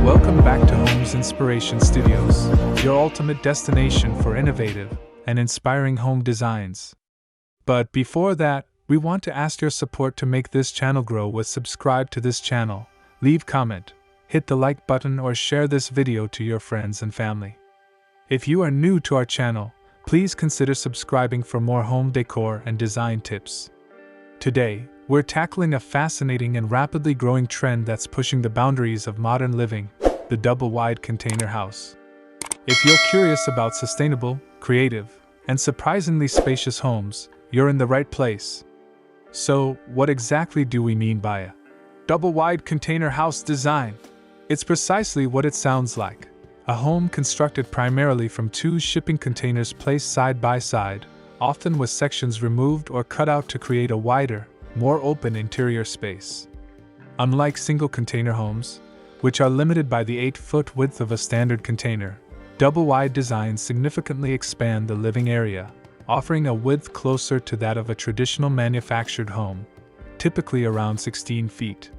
Welcome back to Homes Inspiration Studios, your ultimate destination for innovative and inspiring home designs. But before that, we want to ask your support to make this channel grow with subscribe to this channel, leave comment, hit the like button or share this video to your friends and family. If you are new to our channel, please consider subscribing for more home decor and design tips. Today, we're tackling a fascinating and rapidly growing trend that's pushing the boundaries of modern living, the double-wide container house. If you're curious about sustainable, creative, and surprisingly spacious homes, you're in the right place. So, what exactly do we mean by a double-wide container house design? It's precisely what it sounds like. A home constructed primarily from two shipping containers placed side by side, often with sections removed or cut out to create a wider, more open interior space. Unlike single container homes, which are limited by the 8-foot width of a standard container, double-wide designs significantly expand the living area, offering a width closer to that of a traditional manufactured home, typically around 16 feet.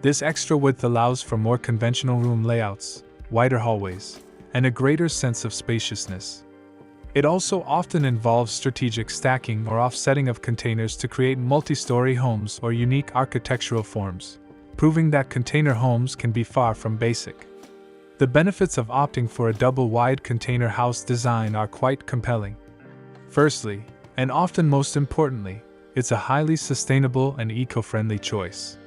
This extra width allows for more conventional room layouts, wider hallways, and a greater sense of spaciousness. It also often involves strategic stacking or offsetting of containers to create multi-story homes or unique architectural forms, proving that container homes can be far from basic. The benefits of opting for a double-wide container house design are quite compelling. Firstly, and often most importantly, it's a highly sustainable and eco-friendly choice.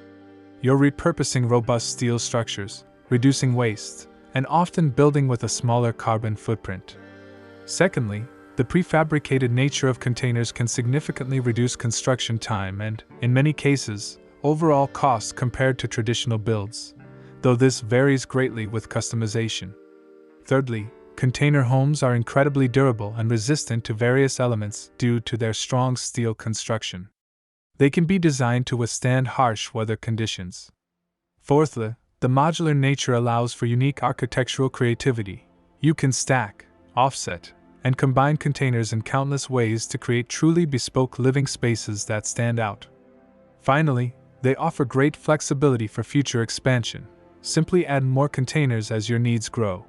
You're repurposing robust steel structures, reducing waste, and often building with a smaller carbon footprint. Secondly, the prefabricated nature of containers can significantly reduce construction time and, in many cases, overall costs compared to traditional builds, though this varies greatly with customization. Thirdly, container homes are incredibly durable and resistant to various elements due to their strong steel construction. They can be designed to withstand harsh weather conditions. Fourthly, the modular nature allows for unique architectural creativity. You can stack, offset, and combine containers in countless ways to create truly bespoke living spaces that stand out. Finally, they offer great flexibility for future expansion. Simply add more containers as your needs grow.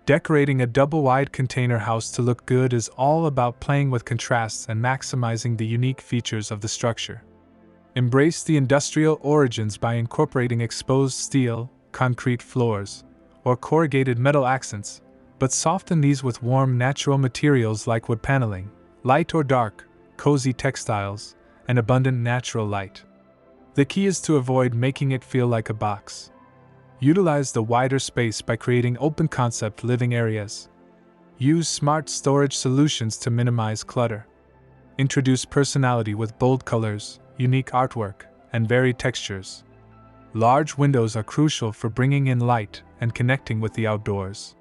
Decorating a double-wide container house to look good is all about playing with contrasts and maximizing the unique features of the structure. Embrace the industrial origins by incorporating exposed steel, concrete floors, or corrugated metal accents, but soften these with warm natural materials like wood paneling, light or dark, cozy textiles, and abundant natural light. The key is to avoid making it feel like a box. Utilize the wider space by creating open-concept living areas. Use smart storage solutions to minimize clutter. Introduce personality with bold colors, unique artwork, and varied textures. Large windows are crucial for bringing in light and connecting with the outdoors.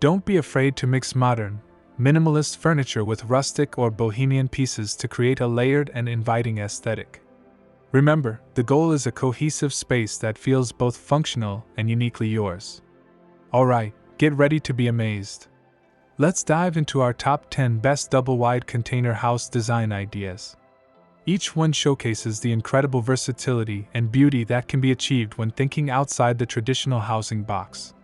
Don't be afraid to mix modern, minimalist furniture with rustic or bohemian pieces to create a layered and inviting aesthetic. Remember, the goal is a cohesive space that feels both functional and uniquely yours. Alright, get ready to be amazed. Let's dive into our top 10 best double-wide container house design ideas. Each one showcases the incredible versatility and beauty that can be achieved when thinking outside the traditional housing box.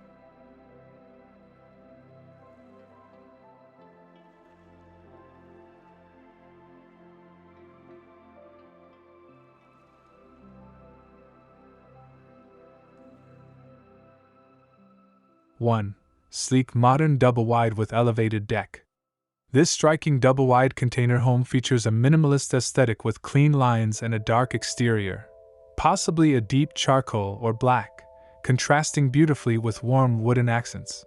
One, sleek modern double-wide with elevated deck. This striking double-wide container home features a minimalist aesthetic with clean lines and a dark exterior, possibly a deep charcoal or black, contrasting beautifully with warm wooden accents.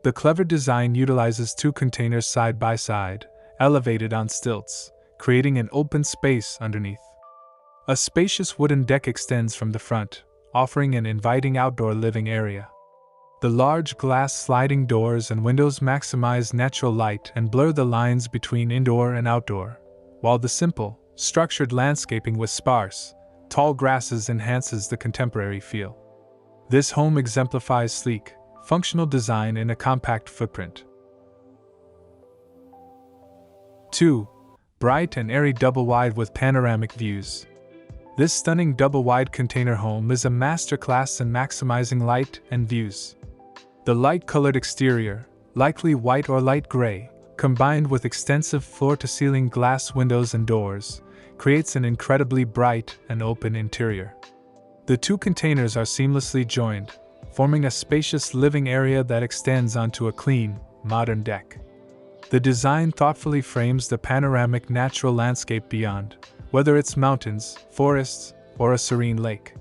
The clever design utilizes two containers side by side, elevated on stilts, creating an open space underneath. A spacious wooden deck extends from the front, offering an inviting outdoor living area. The large glass sliding doors and windows maximize natural light and blur the lines between indoor and outdoor, while the simple, structured landscaping with sparse, tall grasses enhances the contemporary feel. This home exemplifies sleek, functional design in a compact footprint. 2. Bright and airy double-wide with panoramic views. This stunning double-wide container home is a masterclass in maximizing light and views. The light-colored exterior, likely white or light gray, combined with extensive floor-to-ceiling glass windows and doors, creates an incredibly bright and open interior. The two containers are seamlessly joined, forming a spacious living area that extends onto a clean, modern deck. The design thoughtfully frames the panoramic natural landscape beyond, whether it's mountains, forests, or a serene lake.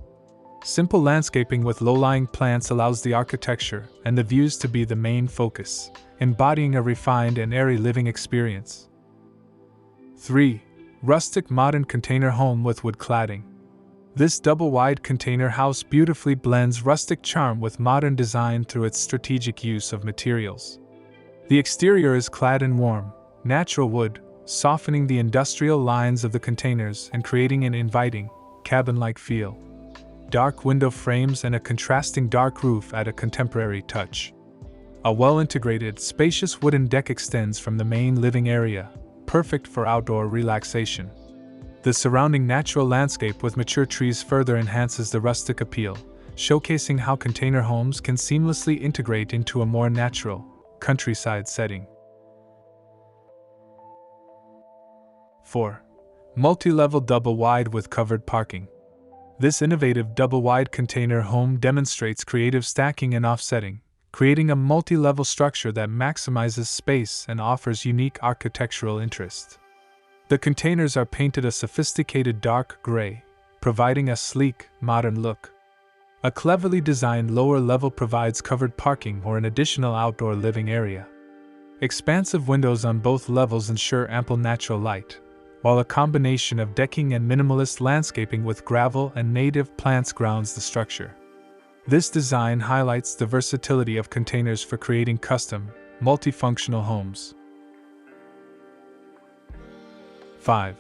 Simple landscaping with low-lying plants allows the architecture and the views to be the main focus, embodying a refined and airy living experience. 3. Rustic modern container home with wood cladding. This double-wide container house beautifully blends rustic charm with modern design through its strategic use of materials. The exterior is clad in warm, natural wood, softening the industrial lines of the containers and creating an inviting, cabin-like feel. Dark window frames and a contrasting dark roof add a contemporary touch. A well-integrated, spacious wooden deck extends from the main living area, perfect for outdoor relaxation. The surrounding natural landscape with mature trees further enhances the rustic appeal, showcasing how container homes can seamlessly integrate into a more natural, countryside setting. 4. Multi-level double-wide with covered parking. This innovative double-wide container home demonstrates creative stacking and offsetting, creating a multi-level structure that maximizes space and offers unique architectural interest. The containers are painted a sophisticated dark gray, providing a sleek, modern look. A cleverly designed lower level provides covered parking or an additional outdoor living area. Expansive windows on both levels ensure ample natural light, while a combination of decking and minimalist landscaping with gravel and native plants grounds the structure. This design highlights the versatility of containers for creating custom, multifunctional homes. 5.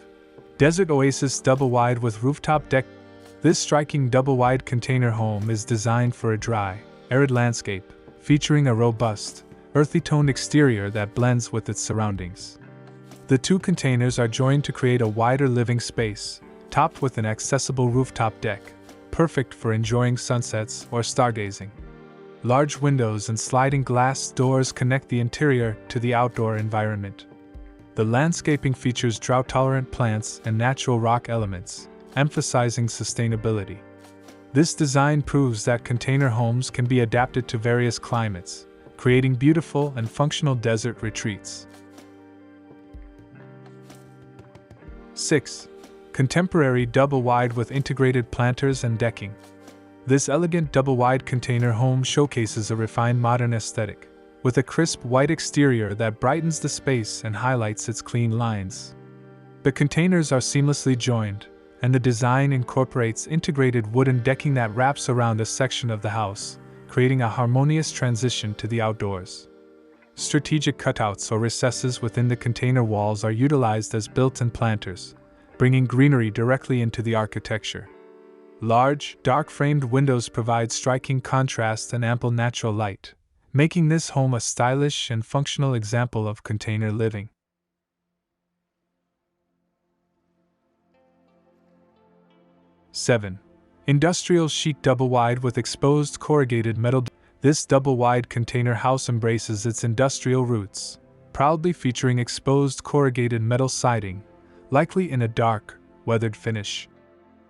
Desert Oasis double-wide with rooftop deck. This striking double-wide container home is designed for a dry, arid landscape, featuring a robust, earthy-toned exterior that blends with its surroundings. The two containers are joined to create a wider living space, topped with an accessible rooftop deck, perfect for enjoying sunsets or stargazing. Large windows and sliding glass doors connect the interior to the outdoor environment. The landscaping features drought-tolerant plants and natural rock elements, emphasizing sustainability. This design proves that container homes can be adapted to various climates, creating beautiful and functional desert retreats. 6. Contemporary double-wide with integrated planters and decking. This elegant double-wide container home showcases a refined modern aesthetic, with a crisp white exterior that brightens the space and highlights its clean lines. The containers are seamlessly joined, and the design incorporates integrated wooden decking that wraps around a section of the house, creating a harmonious transition to the outdoors. Strategic cutouts or recesses within the container walls are utilized as built-in planters, bringing greenery directly into the architecture. Large, dark-framed windows provide striking contrast and ample natural light, making this home a stylish and functional example of container living. 7. Industrial chic double-wide with exposed corrugated metal. This double-wide container house embraces its industrial roots, proudly featuring exposed corrugated metal siding, likely in a dark, weathered finish.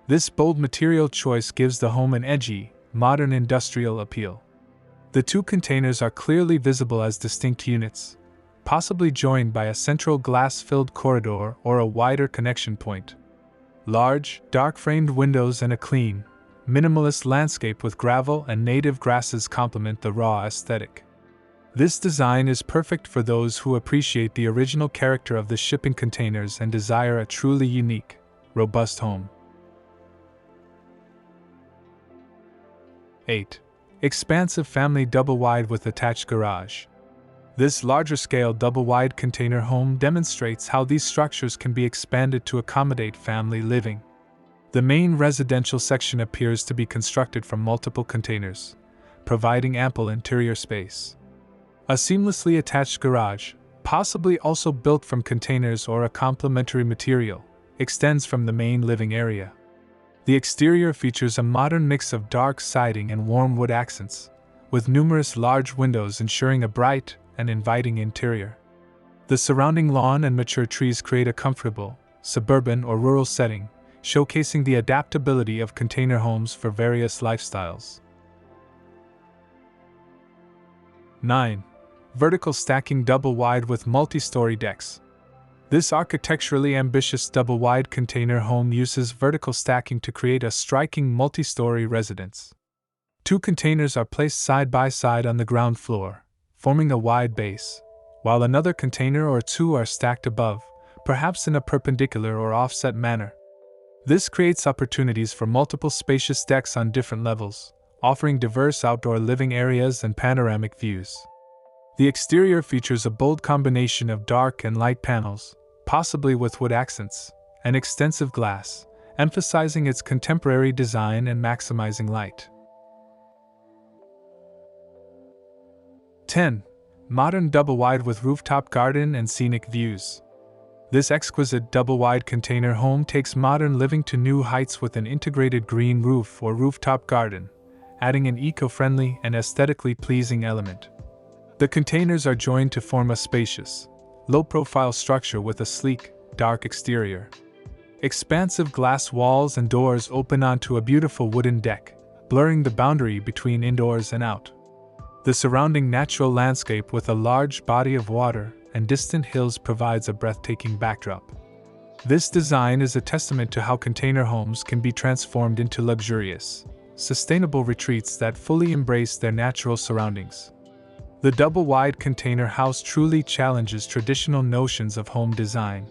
This bold material choice gives the home an edgy, modern industrial appeal. The two containers are clearly visible as distinct units, possibly joined by a central glass-filled corridor or a wider connection point. Large, dark-framed windows and a clean, minimalist landscape with gravel and native grasses complement the raw aesthetic. This design is perfect for those who appreciate the original character of the shipping containers and desire a truly unique, robust home. 8. Expansive family double-wide with attached garage. This larger-scale double-wide container home demonstrates how these structures can be expanded to accommodate family living. The main residential section appears to be constructed from multiple containers, providing ample interior space. A seamlessly attached garage, possibly also built from containers or a complementary material, extends from the main living area. The exterior features a modern mix of dark siding and warm wood accents, with numerous large windows ensuring a bright and inviting interior. The surrounding lawn and mature trees create a comfortable, suburban or rural setting, showcasing the adaptability of container homes for various lifestyles. 9. Vertical stacking double-wide with multi-story decks. This architecturally ambitious double-wide container home uses vertical stacking to create a striking multi-story residence. 2 containers are placed side by side on the ground floor, forming a wide base, while another container or 2 are stacked above, perhaps in a perpendicular or offset manner. This creates opportunities for multiple spacious decks on different levels, offering diverse outdoor living areas and panoramic views. The exterior features a bold combination of dark and light panels, possibly with wood accents, and extensive glass, emphasizing its contemporary design and maximizing light. 10. Modern double-wide with rooftop garden and scenic views. This exquisite double-wide container home takes modern living to new heights with an integrated green roof or rooftop garden, adding an eco-friendly and aesthetically pleasing element. The containers are joined to form a spacious, low-profile structure with a sleek, dark exterior. Expansive glass walls and doors open onto a beautiful wooden deck, blurring the boundary between indoors and out. The surrounding natural landscape with a large body of water and distant hills provides a breathtaking backdrop. This design is a testament to how container homes can be transformed into luxurious, sustainable retreats that fully embrace their natural surroundings. The double-wide container house truly challenges traditional notions of home design.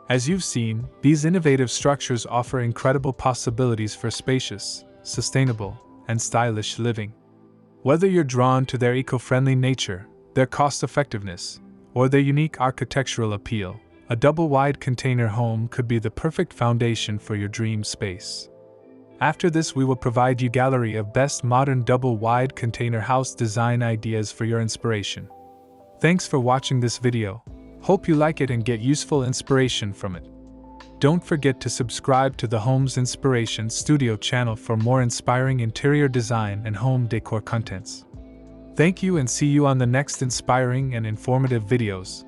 As you've seen, these innovative structures offer incredible possibilities for spacious, sustainable, and stylish living. Whether you're drawn to their eco-friendly nature, their cost-effectiveness, or their unique architectural appeal, a double-wide container home could be the perfect foundation for your dream space. After this, we will provide you a gallery of best modern double-wide container house design ideas for your inspiration. Thanks for watching this video. Hope you like it and get useful inspiration from it. Don't forget to subscribe to the Homes Inspiration Studio channel for more inspiring interior design and home decor contents. Thank you and see you on the next inspiring and informative videos.